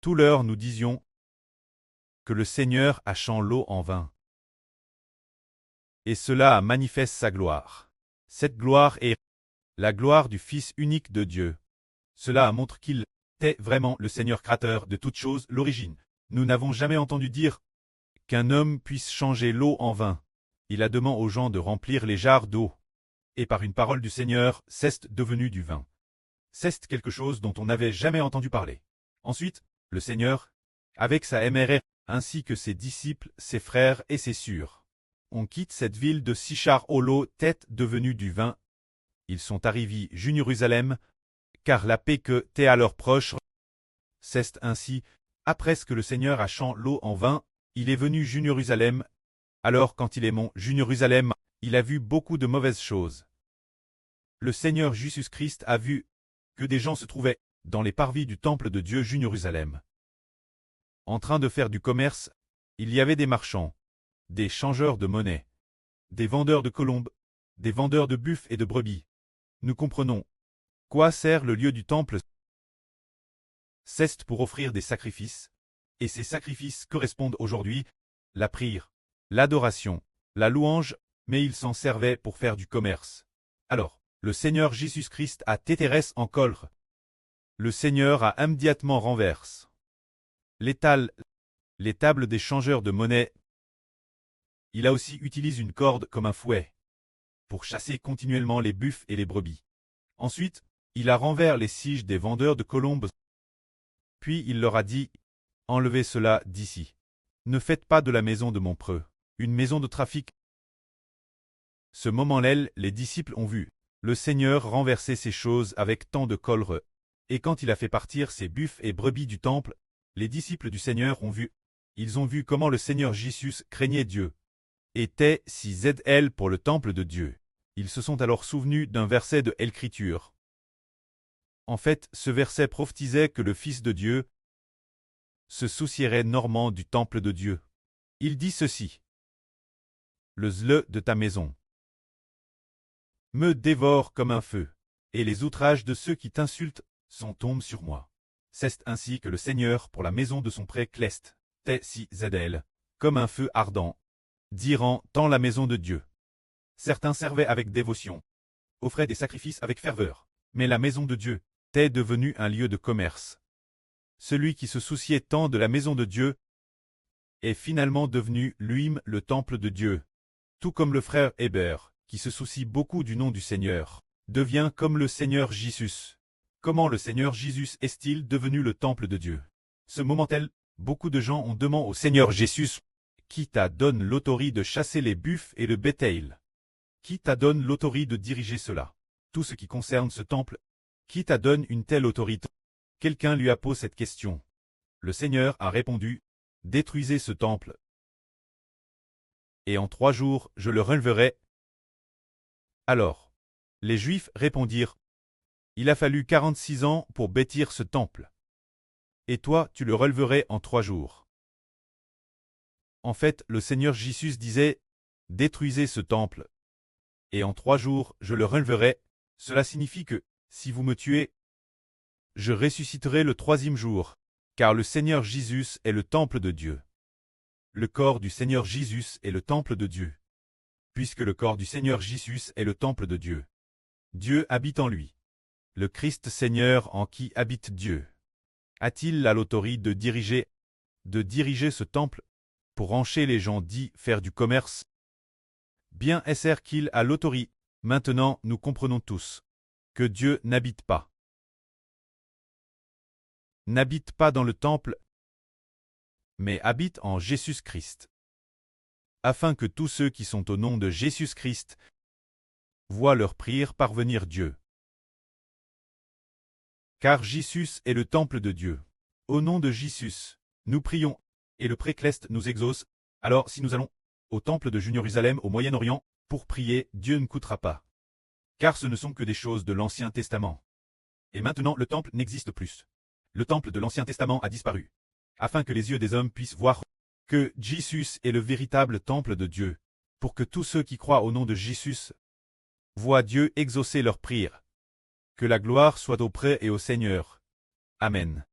Tout l'heure nous disions que le Seigneur a changé l'eau en vin. Et cela manifeste sa gloire. Cette gloire est la gloire du Fils unique de Dieu. Cela montre qu'il est vraiment le Seigneur créateur de toutes choses, l'origine. Nous n'avons jamais entendu dire qu'un homme puisse changer l'eau en vin. Il a demandé aux gens de remplir les jarres d'eau. Et par une parole du Seigneur, c'est devenu du vin. C'est quelque chose dont on n'avait jamais entendu parler. Ensuite, le Seigneur, avec sa MRR, ainsi que ses disciples, ses frères et ses sœurs, on quitte cette ville de Sichar où l'eau est devenue du vin. Ils sont arrivés à Jérusalem, car la paix que t'es à leurs proches. C'est ainsi, après ce que le Seigneur a changé l'eau en vin, il est venu à Jérusalem. Alors quand il est monté à Jérusalem, il a vu beaucoup de mauvaises choses. Le Seigneur Jésus-Christ a vu que des gens se trouvaient dans les parvis du temple de Dieu Jérusalem. En train de faire du commerce, il y avait des marchands, des changeurs de monnaie, des vendeurs de colombes, des vendeurs de buffles et de brebis. Nous comprenons. Quoi sert le lieu du temple? C'est pour offrir des sacrifices, et ces sacrifices correspondent aujourd'hui la prière, l'adoration, la louange, mais ils s'en servaient pour faire du commerce. Alors, le Seigneur Jésus-Christ a tétérès en colre. Le Seigneur a immédiatement renverse les tables des changeurs de monnaie. Il a aussi utilisé une corde comme un fouet pour chasser continuellement les buffles et les brebis. Ensuite, il a renversé les sièges des vendeurs de colombes. Puis il leur a dit, « Enlevez cela d'ici. Ne faites pas de la maison de mon preux une maison de trafic. » Ce moment-là, les disciples ont vu le Seigneur renverser ces choses avec tant de colère. Et quand il a fait partir ses buffles et brebis du temple, les disciples du Seigneur ont vu. Ils ont vu comment le Seigneur Jésus craignait Dieu. Était si zl pour le temple de Dieu. Ils se sont alors souvenus d'un verset de l'Écriture. En fait, ce verset prophétisait que le Fils de Dieu se soucierait normalement du temple de Dieu. Il dit ceci. Le zle de ta maison me dévore comme un feu, et les outrages de ceux qui t'insultent tombent sur moi. C'est ainsi que le Seigneur pour la maison de son prêtre Cleste, est si zl, comme un feu ardent, dirant tant la maison de Dieu. Certains servaient avec dévotion, offraient des sacrifices avec ferveur, mais la maison de Dieu est devenue un lieu de commerce. Celui qui se souciait tant de la maison de Dieu est finalement devenu lui-même le temple de Dieu. Tout comme le frère Hébert, qui se soucie beaucoup du nom du Seigneur, devient comme le Seigneur Jésus. Comment le Seigneur Jésus est-il devenu le temple de Dieu? Ce moment-là, beaucoup de gens ont demandé au Seigneur Jésus, qui t'a donné l'autorité de chasser les buffles et le bétail? Qui t'a donné l'autorité de diriger cela? Tout ce qui concerne ce temple, qui t'a donné une telle autorité? Quelqu'un lui a posé cette question. Le Seigneur a répondu, détruisez ce temple. Et en 3 jours, je le releverai. Alors, les Juifs répondirent, il a fallu 46 ans pour bâtir ce temple. Et toi, tu le releverais en 3 jours. En fait, le Seigneur Jésus disait, détruisez ce temple. Et en 3 jours, je le releverai. Cela signifie que, si vous me tuez, je ressusciterai le 3e jour, car le Seigneur Jésus est le temple de Dieu. Le corps du Seigneur Jésus est le temple de Dieu. Puisque le corps du Seigneur Jésus est le temple de Dieu, Dieu habite en lui. Le Christ Seigneur en qui habite Dieu. A-t-il l'autorité de diriger ce temple, pour encher les gens dits faire du commerce? Bien est-ce qu'il a l'autorité. Maintenant nous comprenons tous que Dieu n'habite pas dans le temple, mais habite en Jésus-Christ. Afin que tous ceux qui sont au nom de Jésus-Christ voient leur prière parvenir Dieu. Car Jésus est le temple de Dieu. Au nom de Jésus, nous prions, et le prêtre nous exauce. Alors si nous allons au temple de Jérusalem au Moyen-Orient, pour prier, Dieu ne coûtera pas. Car ce ne sont que des choses de l'Ancien Testament. Et maintenant le temple n'existe plus. Le temple de l'Ancien Testament a disparu. Afin que les yeux des hommes puissent voir que Jésus est le véritable temple de Dieu, pour que tous ceux qui croient au nom de Jésus voient Dieu exaucer leurs prières. Que la gloire soit auprès et au Seigneur. Amen.